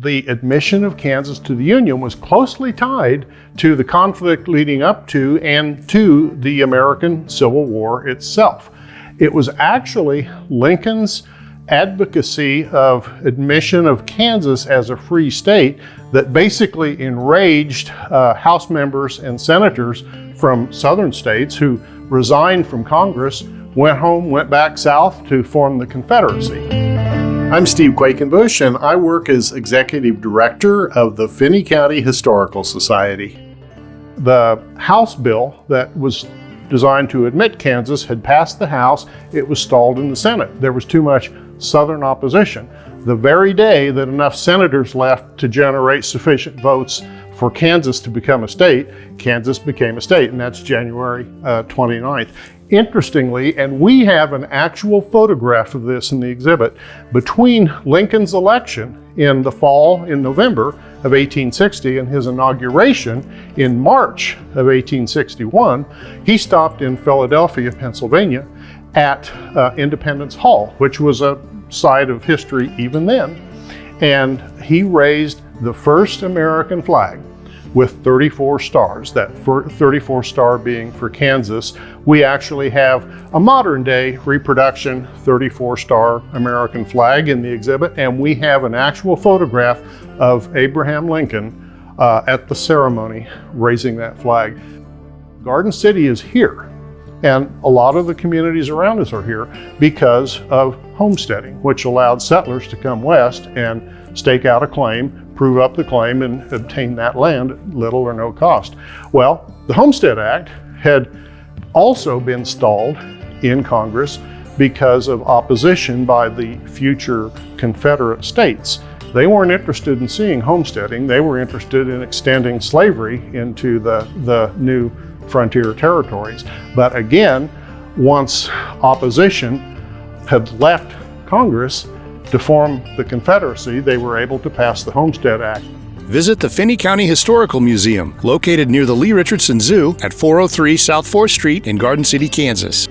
the admission of Kansas to the Union was closely tied to the conflict leading up to and to the American Civil War itself. It was actually Lincoln's advocacy of admission of Kansas as a free state that basically enraged House members and senators from southern states who resigned from Congress, went home, went back south to form the Confederacy. I'm Steve Quakenbush, and I work as Executive Director of the Finney County Historical Society. The House bill that was designed to admit Kansas had passed the House. It was stalled in the Senate. There was too much Southern opposition. The very day that enough senators left to generate sufficient votes for Kansas to become a state, Kansas became a state, and that's January 29th. Interestingly, and we have an actual photograph of this in the exhibit, between Lincoln's election in the fall, in November of 1860, and his inauguration in March of 1861, he stopped in Philadelphia, Pennsylvania, at Independence Hall, which was a site of history even then. And he raised the first American flag with 34 stars, that 34 star being for Kansas. We actually have a modern day reproduction 34 star American flag in the exhibit, and we have an actual photograph of Abraham Lincoln at the ceremony raising that flag. Garden City is here, and a lot of the communities around us are here because of homesteading, which allowed settlers to come west and stake out a claim, prove up the claim, and obtain that land at little or no cost. Well, the Homestead Act had also been stalled in Congress because of opposition by the future Confederate states. They weren't interested in seeing homesteading. They were interested in extending slavery into the new frontier territories. But again, once opposition had left Congress to form the Confederacy, they were able to pass the Homestead Act. Visit the Finney County Historical Museum, located near the Lee Richardson Zoo at 403 South 4th Street in Garden City, Kansas.